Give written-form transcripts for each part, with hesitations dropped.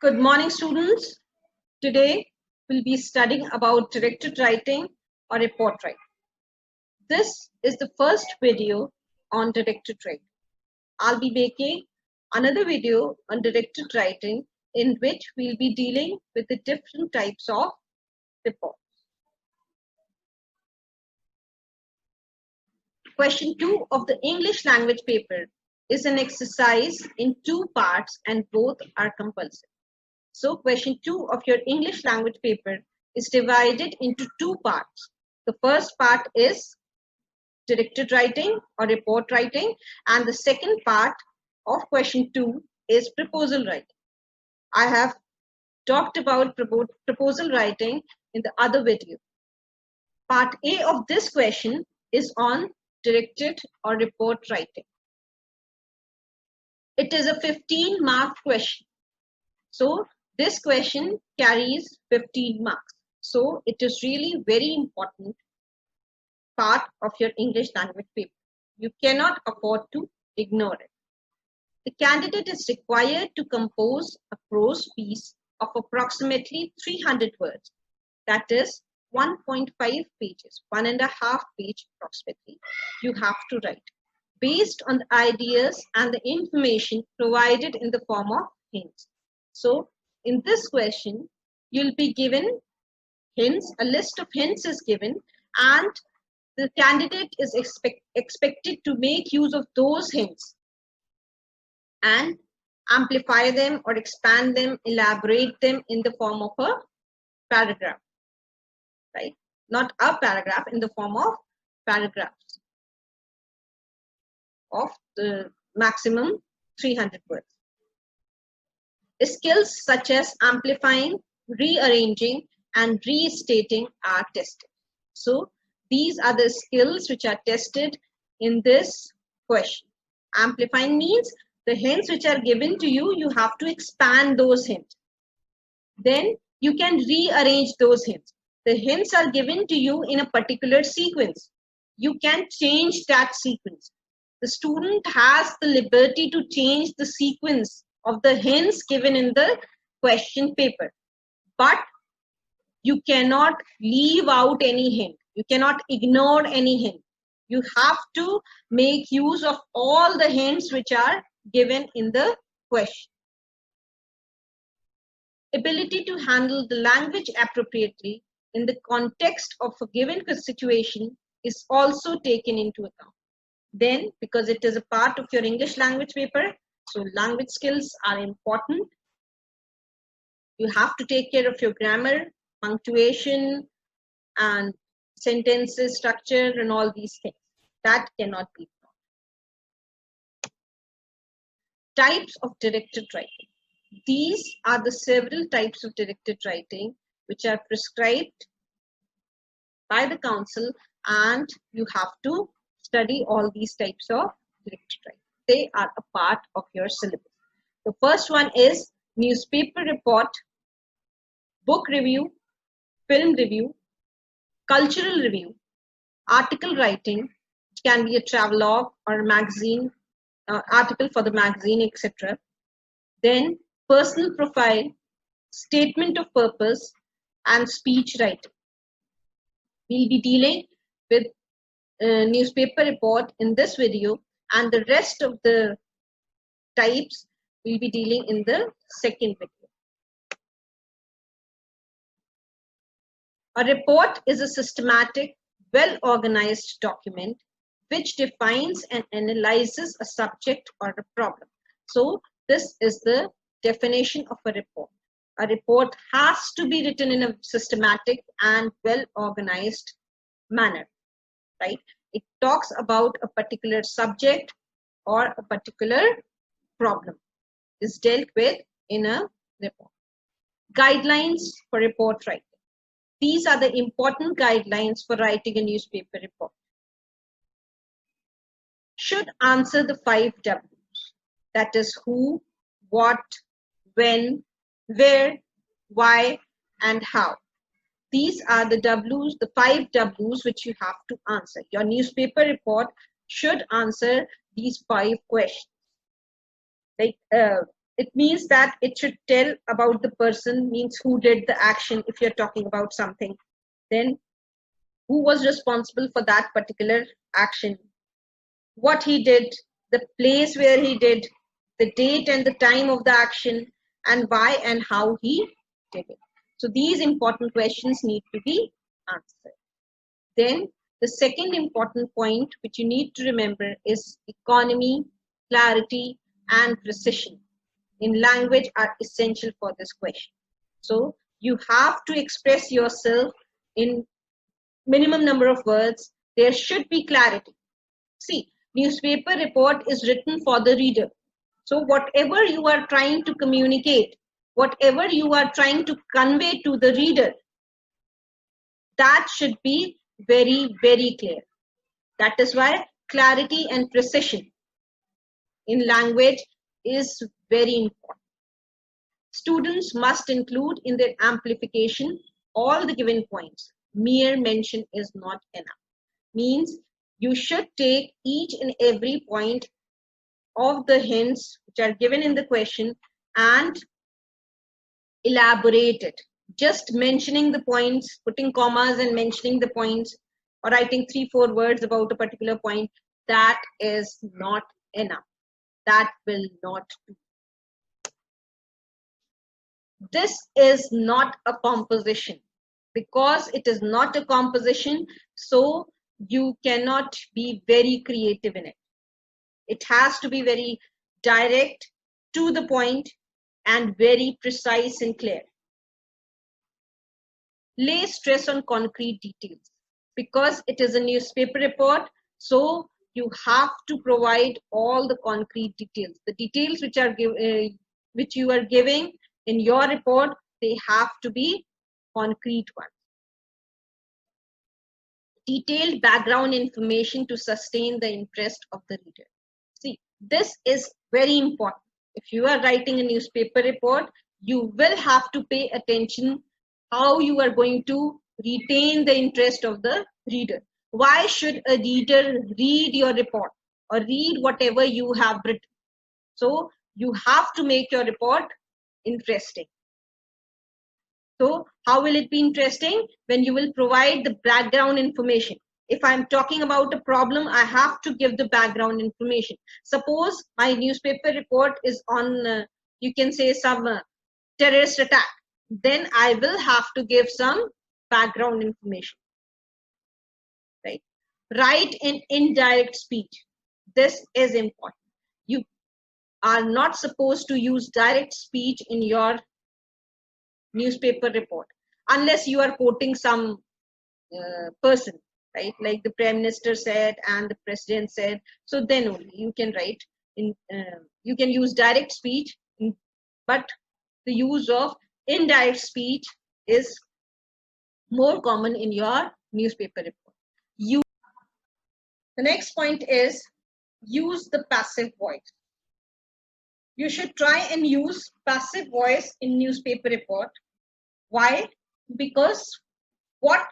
Good morning, students. Today we'll be studying about directed writing or report writing. This is the first video on directed writing. I'll be making another video on directed writing in which we'll be dealing with the different types of reports. Question 2 of the English language paper is an exercise in 2 parts and both are compulsory. So question 2 of your English language paper is divided into 2 parts. The first part is directed writing or report writing, and the second part of question 2 is proposal writing. I have talked about proposal writing in the other video. Part A of this question is on directed or report writing. It is a 15-mark question. So this question carries 15 marks. So it is really very important part of your English language paper. You cannot afford to ignore it. The candidate is required to compose a prose piece of approximately 300 words. That is 1.5 pages, 1.5 page approximately, you have to write based on the ideas and the information provided in the form of hints. So in this question, you'll be given hints, a list of hints is given, and the candidate is expected to make use of those hints and amplify them or expand them, elaborate them in the form of a paragraph, right? Not a paragraph, in the form of paragraphs of the maximum 300 words. Skills such as amplifying, rearranging, and restating are tested. So these are the skills which are tested in this question. Amplifying means the hints which are given to you, you have to expand those hints. Then you can rearrange those hints. The hints are given to you in a particular sequence. You can change that sequence. The student has the liberty to change the sequence of the hints given in the question paper. But you cannot leave out any hint. You cannot ignore any hint. You have to make use of all the hints which are given in the question. Ability to handle the language appropriately in the context of a given situation is also taken into account. Then, because it is a part of your English language paper, so language skills are important. You have to take care of your grammar, punctuation, and sentences structure and all these things. That cannot be ignored. Types of directed writing. These are the several types of directed writing which are prescribed by the council, and you have to study all these types of directed writing. They are a part of your syllabus. The first one is newspaper report, book review, film review, cultural review, article writing, which can be a travelogue or a magazine, article for the magazine, etc. Then personal profile, statement of purpose, and speech writing. We'll be dealing with newspaper report in this video, and the rest of the types we'll be dealing in the second video. A report is a systematic, well-organized document which defines and analyzes a subject or a problem. So this is the definition of a report. A report has to be written in a systematic and well-organized manner, right? It talks about a particular subject or a particular problem is dealt with in a report. Guidelines for report writing. These are the important guidelines for writing a newspaper report. Should answer the 5 W's. That is who, what, when, where, why, and how. These are the W's, the 5 W's which you have to answer. Your newspaper report should answer these 5 questions. Like It means that it should tell about the person, means who did the action if you're talking about something. Then who was responsible for that particular action, what he did, the place where he did, the date and the time of the action, and why and how he did it. So these important questions need to be answered. Then the second important point which you need to remember is economy, clarity, and precision in language are essential for this question. So you have to express yourself in minimum number of words. There should be clarity. See, newspaper report is written for the reader. So whatever you are trying to communicate, whatever you are trying to convey to the reader, that should be very, very clear. That is why clarity and precision in language is very important. Students must include in their amplification all the given points. Mere mention is not enough. Means you should take each and every point of the hints which are given in the question and elaborate it. Just mentioning the points, putting commas and mentioning the points, or writing 3-4 words about a particular point, that is not enough. That will not do. This is not a composition. Because it is not a composition, so you cannot be very creative in it. It has to be very direct, to the point, and very precise and clear. Lay stress on concrete details. Because it is a newspaper report, so you have to provide all the concrete details. The details which you are giving in your report, they have to be concrete ones. Detailed background information to sustain the interest of the reader. See, this is very important. If you are writing a newspaper report, you will have to pay attention how you are going to retain the interest of the reader. Why should a reader read your report or read whatever you have written? So you have to make your report interesting. So how will it be interesting? When you will provide the background information. If I'm talking about a problem, I have to give the background information. Suppose my newspaper report is on, you can say, some terrorist attack. Then I will have to give some background information. Right? Write in indirect speech. This is important. You are not supposed to use direct speech in your newspaper report unless you are quoting some person, right, like the Prime Minister said and the President said. So then only you can write in, you can use direct speech, but the use of indirect speech is more common in your newspaper report. The next point is use the passive voice. You should try and use passive voice in newspaper report. Why? Because whatever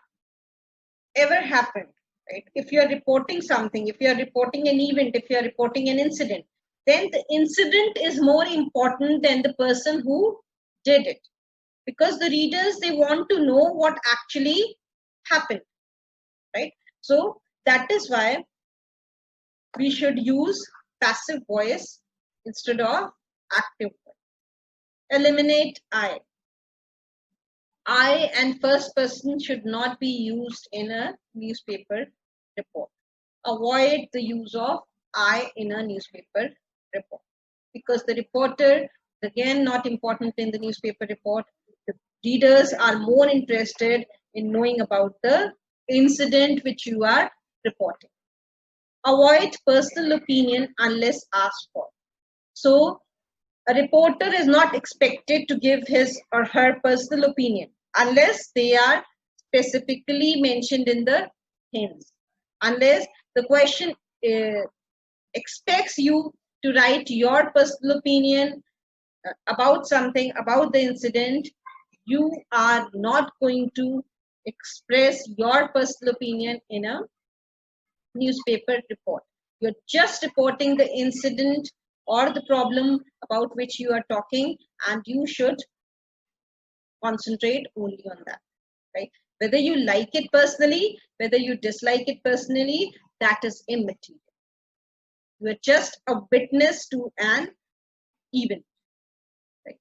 happened, right? If you are reporting something, if you are reporting an event, if you are reporting an incident, then the incident is more important than the person who did it. Because the readers, they want to know what actually happened, right? So that is why we should use passive voice instead of active voice. Eliminate I. I and first person should not be used in a newspaper report. Avoid the use of I in a newspaper report. Because the reporter, again, not important in the newspaper report. The readers are more interested in knowing about the incident which you are reporting. Avoid personal opinion unless asked for. So a reporter is not expected to give his or her personal opinion unless they are specifically mentioned in the hints. Unless the question expects you to write your personal opinion about something, about the incident, you are not going to express your personal opinion in a newspaper report. You're just reporting the incident or the problem about which you are talking, and you should concentrate only on that, right? Whether you like it personally, whether you dislike it personally, that is immaterial. You are just a witness to an event, right?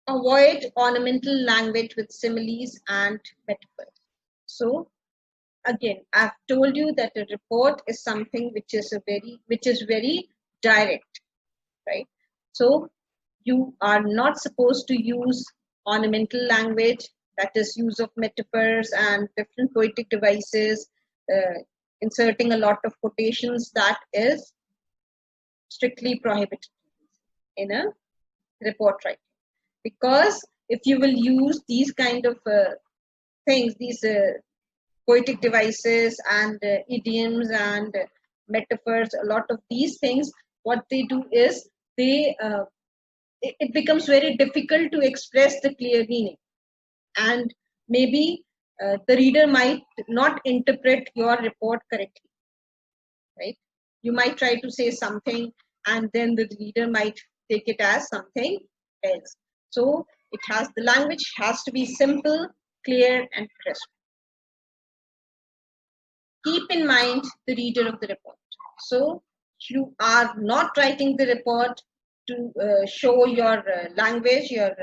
Avoid ornamental language with similes and metaphors. So again, I've told you that a report is something which is very direct, right? So you are not supposed to use ornamental language, that is use of metaphors and different poetic devices, inserting a lot of quotations. That is strictly prohibited in a report writing, because if you will use these kind of things, these poetic devices and idioms and metaphors, a lot of these things, what they do is they it becomes very difficult to express the clear meaning, and maybe the reader might not interpret your report correctly, right? You might try to say something and then the reader might take it as something else. So the language has to be simple, clear and crisp. Keep in mind the reader of the report. So you are not writing the report to show your language, your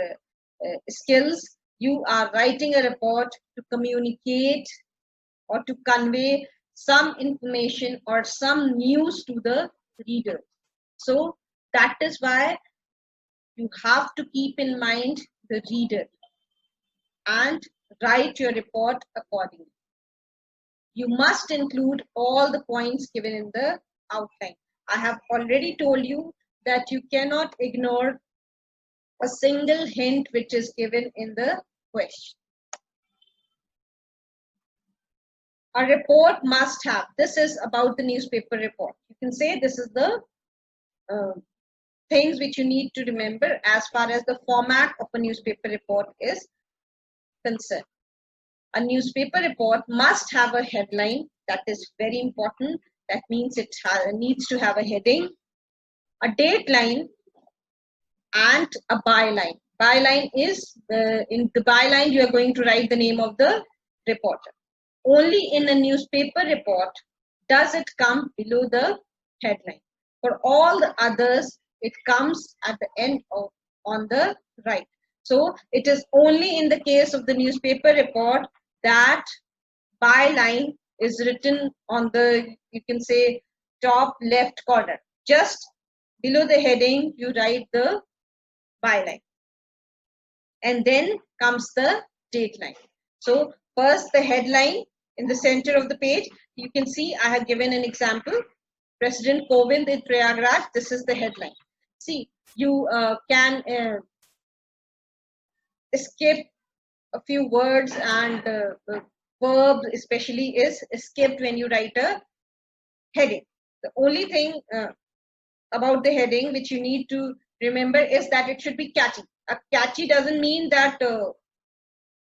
skills. You are writing a report to communicate or to convey some information or some news to the reader. So that is why you have to keep in mind the reader and write your report accordingly. You must include all the points given in the outline. I have already told you that you cannot ignore a single hint which is given in the question. A report must have, this is about the newspaper report. You can say this is the things which you need to remember as far as the format of a newspaper report is concerned. A newspaper report must have a headline. That is very important. That means it needs to have a heading, a dateline, and a byline. Byline is, in the byline you are going to write the name of the reporter. Only in a newspaper report does it come below the headline. For all the others, it comes at the end on the right. So it is only in the case of the newspaper report that byline is written on the, you can say, top left corner. Just below the heading, you write the byline. And then comes the dateline. So first the headline in the center of the page. You can see I have given an example. President Kovind in Prayagraj. This is the headline. See, you can skip a few words, and verbs especially is skipped when you write a heading. The only thing about the heading which you need to remember is that it should be catchy. Catchy doesn't mean that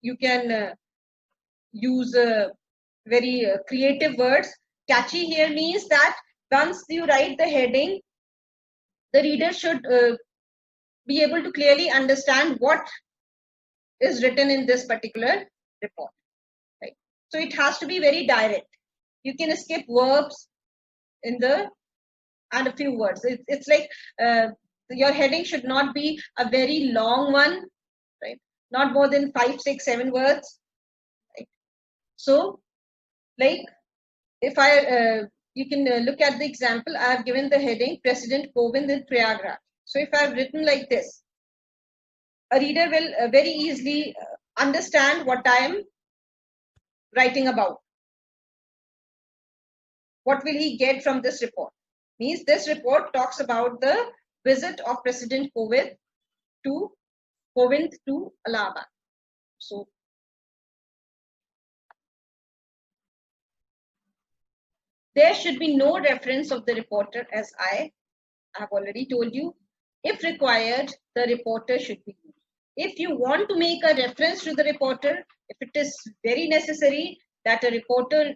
you can use very creative words. Catchy here means that once you write the heading, the reader should be able to clearly understand what is written in this particular report, right? So it has to be very direct. You can skip verbs in the and a few words. It's like your heading should not be a very long one, right? Not more than 5, 6, 7 words, right? So like if you can look at the example. I have given the heading President Kovind in Prayagraj. So if I have written like this, a reader will very easily understand what I am writing about. What will he get from this report? Means this report talks about the visit of President Kovind to Allahabad. So there should be no reference of the reporter, as I have already told you. If required, the reporter should be used. If you want to make a reference to the reporter, if it is very necessary that a reporter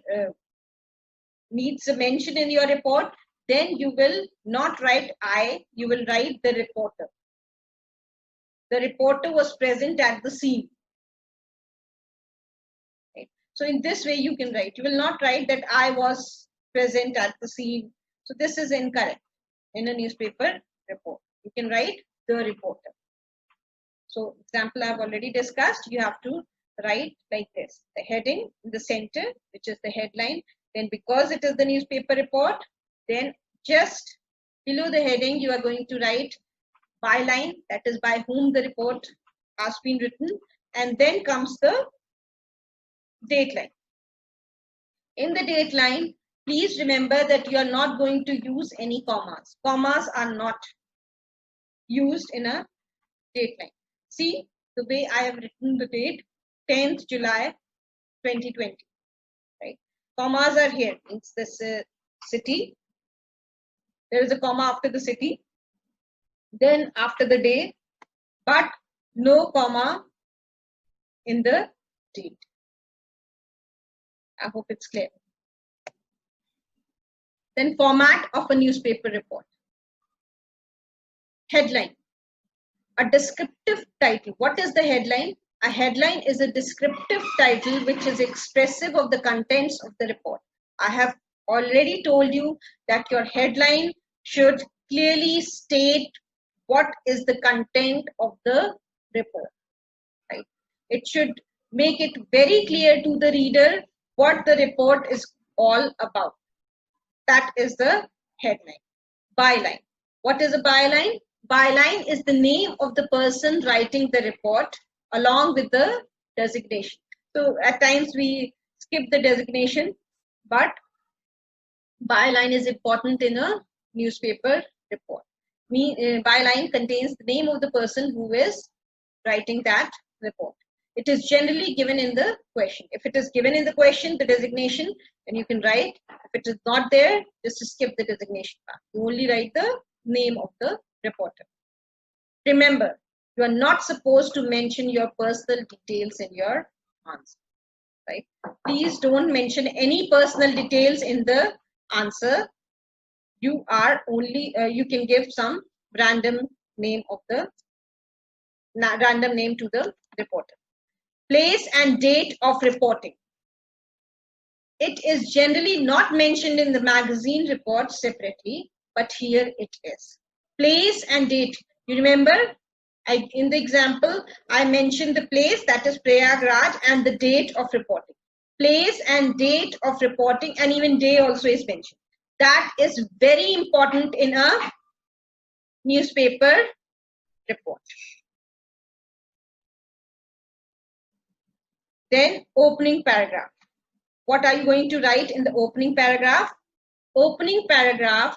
needs a mention in your report, then you will not write I, you will write the reporter. The reporter was present at the scene. Right? So in this way you can write. You will not write that I was present at the scene. So this is incorrect in a newspaper report. You can write the reporter. So example I've already discussed. You have to write like this. The heading in the center, which is the headline. Then because it is the newspaper report, then just below the heading you are going to write byline, that is by whom the report has been written, and then comes the date line. In the date line, please remember that you are not going to use any commas. Commas are not used in a date line. See the way I have written the date, 10th July 2020. Right? Commas are here. It's this city. There is a comma after the city. Then after the day, but no comma in the date. I hope it's clear. Then format of a newspaper report. Headline. A descriptive title. What is the headline? A headline is a descriptive title which is expressive of the contents of the report. I have already told you that your headline should clearly state what is the content of the report. Right? It should make it very clear to the reader what the report is all about. That is the headline. Byline. What is a byline? Byline is the name of the person writing the report along with the designation. So at times we skip the designation, but byline is important in a newspaper report. Byline contains the name of the person who is writing that report. It is generally given in the question. If it is given in the question, the designation, then you can write. If it is not there, just skip the designation part. You only write the name of the reporter. Remember, you are not supposed to mention your personal details in your answer. Right? Please don't mention any personal details in the answer. You are only you can give some random name to the reporter. Place and date of reporting. It is generally not mentioned in the magazine report separately, but here it is. Place and date. You remember, in the example, I mentioned the place, that is Prayagraj, and the date of reporting. Place and date of reporting, and even day also is mentioned. That is very important in a newspaper report. Then opening paragraph. What are you going to write in the opening paragraph? Opening paragraph,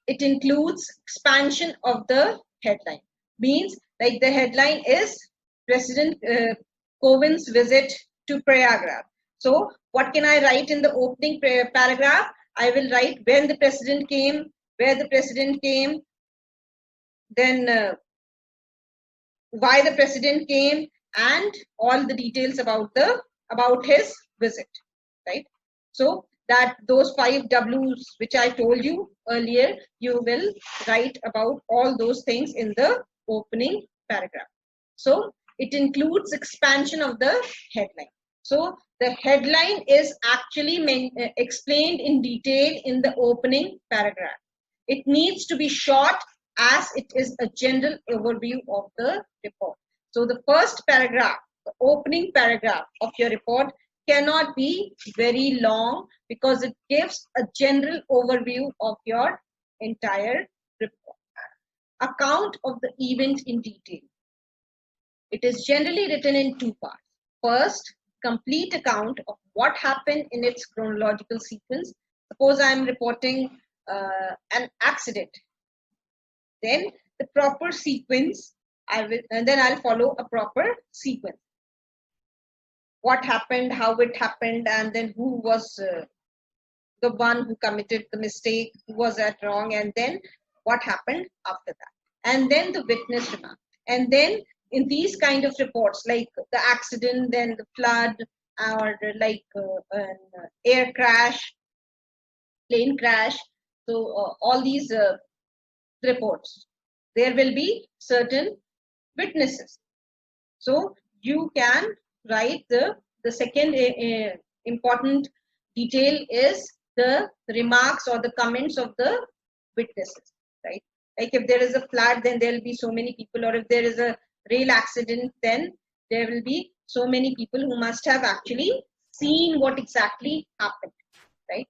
it includes expansion of the headline. Means like the headline is President Kovind's visit to Prayagraj. So what can I write in the opening paragraph? I will write when the president came, where the president came, then why the president came, and all the details about his visit, right? So that those 5 W's which I told you earlier, you will write about all those things in the opening paragraph. So it includes expansion of the headline. So the headline is actually explained in detail in the opening paragraph. It needs to be short as it is a general overview of the report. So the first paragraph, the opening paragraph of your report cannot be very long because it gives a general overview of your entire report. Account of the event in detail. It is generally written in 2 parts. First, complete account of what happened in its chronological sequence. Suppose I am reporting an accident. Then the proper sequence, and then I'll follow a proper sequence. What happened, how it happened, and then who was the one who committed the mistake, who was at wrong, and then what happened after that. And then the witness remark. And then in these kind of reports, like the accident, then the flood, or like an air crash, plane crash. So all these reports, there will be certain witnesses. So you can write the second important detail is the remarks or the comments of the witnesses, right? Like if there is a flood, then there will be so many people, or if there is a rail accident, then there will be so many people who must have actually seen what exactly happened, right?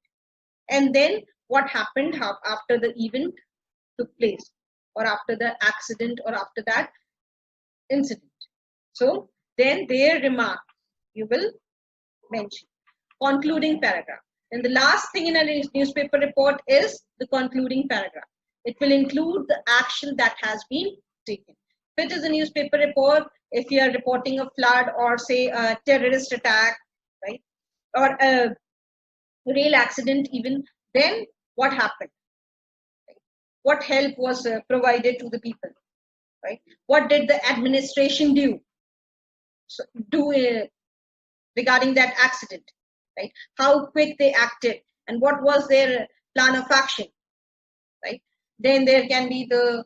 And then what happened after the event took place, or after the accident, or after that incident. So then their remark you will mention. Concluding paragraph. And the last thing in a newspaper report is the concluding paragraph. It will include the action that has been taken. If it is a newspaper report, if you are reporting a flood or say a terrorist attack, right, or a rail accident even, then what happened? Right? What help was provided to the people? Right? What did the administration do? Regarding that accident, right? How quick they acted and what was their plan of action, right? Then there can be the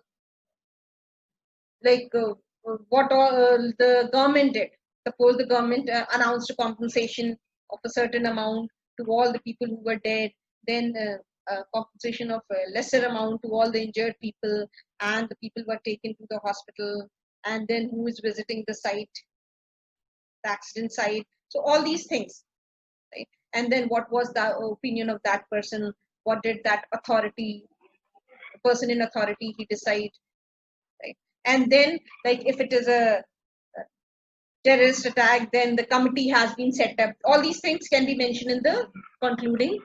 what all the government did. Suppose the government announced a compensation of a certain amount to all the people who were dead, then compensation of a lesser amount to all the injured people, and the people were taken to the hospital, and then who is visiting the site, the accident site. So all these things, right? And then what was the opinion of that person? What did that authority, person in authority, he decide, right? And then, like if it is a terrorist attack, then the committee has been set up. All these things can be mentioned in the concluding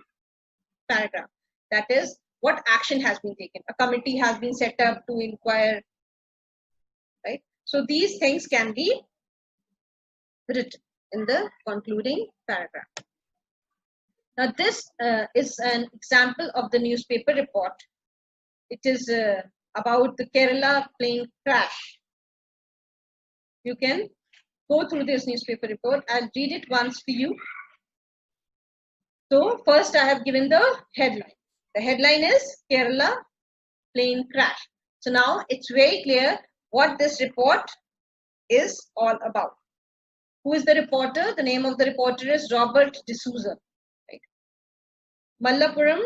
paragraph. That is, what action has been taken. A committee has been set up to inquire, right? So these things can be written in the concluding paragraph. Now this is an example of the newspaper report. It is about the Kerala plane crash. You can go through this newspaper report. I'll read it once for you. So first I have given the headline. The headline is Kerala plane crash. So now it's very clear what this report is all about. Who is the reporter? The name of the reporter is Robert D'Souza. Right. Mallappuram,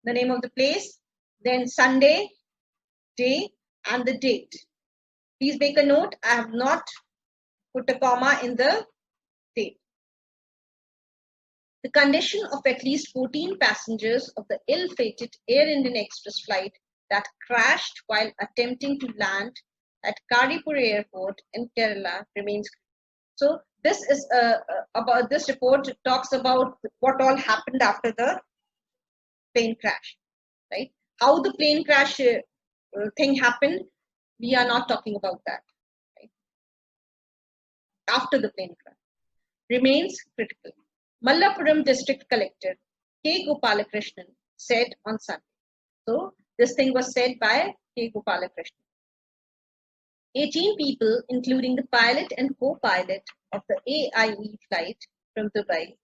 the name of the place, then Sunday, day, and the date. Please make a note, I have not put a comma in the date. The condition of at least 14 passengers of the ill-fated Air Indian Express flight that crashed while attempting to land at Kadipur Airport in Kerala remains. So this is about this report talks about what all happened after the plane crash, right? How the plane crash thing happened, we are not talking about that. Right? After the plane crash remains critical. Mallappuram District Collector K. Gopalakrishnan said on Sunday. So this thing was said by K. Gopalakrishnan. 18 people, including the pilot and co-pilot of the AIE flight from Dubai,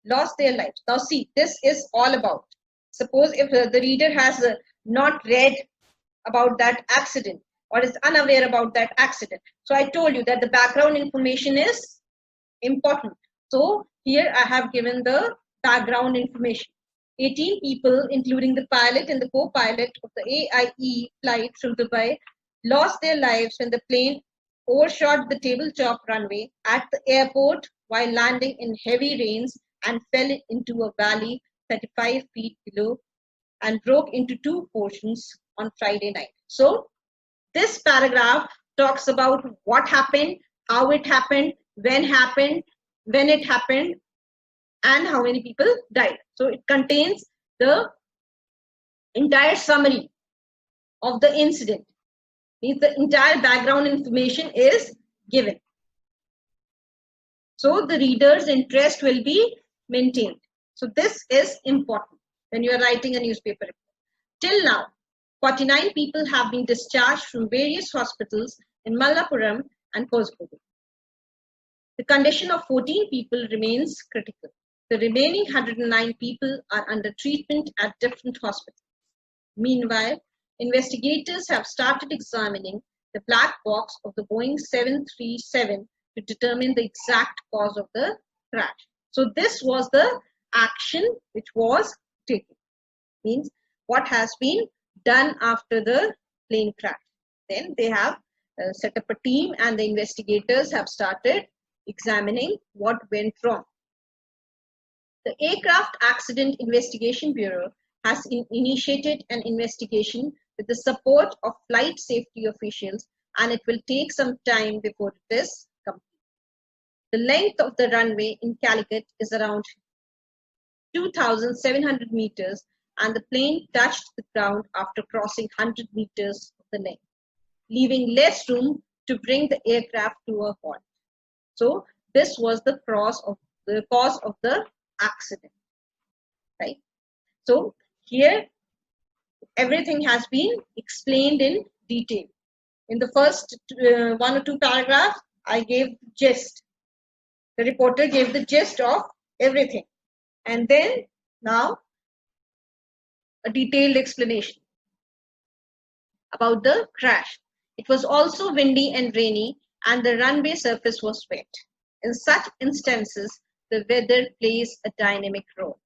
lost their lives. Now see, this is all about. Suppose if the reader has not read about that accident or is unaware about that accident. So I told you that the background information is important. So here I have given the background information. 18 people, including the pilot and the co-pilot of the AIE flight from Dubai, lost their lives when the plane overshot the tabletop runway at the airport while landing in heavy rains and fell into a valley 35 feet below and broke into two portions on Friday night. So this paragraph talks about what happened, how it happened, when it happened, and how many people died. So it contains the entire summary of the incident. Means the entire background information is given. So the reader's interest will be maintained. So this is important when you are writing a newspaper report. Till now, 49 people have been discharged from various hospitals in Mallappuram and Kozhikode. The condition of 14 people remains critical. The remaining 109 people are under treatment at different hospitals. Meanwhile, investigators have started examining the black box of the Boeing 737 to determine the exact cause of the crash. So this was the action which was taken. Means what has been done after the plane crash. Then they have set up a team and the investigators have started examining what went wrong. The Aircraft Accident Investigation Bureau has initiated an investigation with the support of flight safety officials, and it will take some time before it is complete. The length of the runway in Calicut is around 2,700 meters, and the plane touched the ground after crossing 100 meters of the length, leaving less room to bring the aircraft to a halt. So this was the cause of the accident, right? So here everything has been explained in detail. In the first 1 or 2 paragraphs, I gave the gist. The reporter gave the gist of everything, and then now a detailed explanation about the crash. It was also windy and rainy, and the runway surface was wet. In such instances, the weather plays a dynamic role.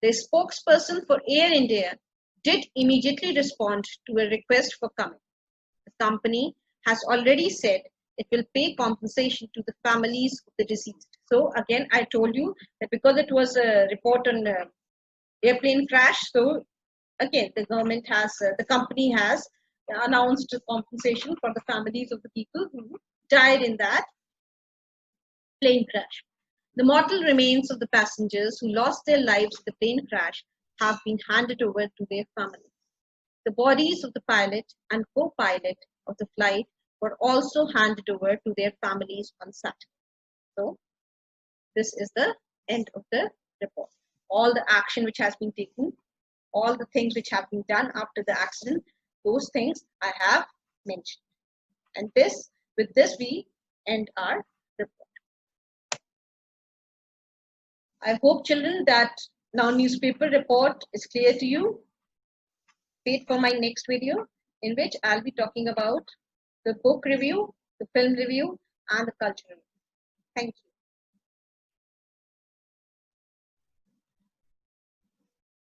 The spokesperson for Air India did immediately respond to a request for comment. The company has already said it will pay compensation to the families of the deceased. So again, I told you that because it was a report on airplane crash, so again, the company has announced compensation for the families of the people who died in that plane crash. The mortal remains of the passengers who lost their lives in the plane crash have been handed over to their families. The bodies of the pilot and co-pilot of the flight were also handed over to their families on Saturday. So, this is the end of the report. All the action which has been taken, all the things which have been done after the accident, those things I have mentioned. And with this we end our report. I hope, children, that now newspaper report is clear to you. Wait for my next video, in which I'll be talking about the book review, the film review, and the culture review. Thank you.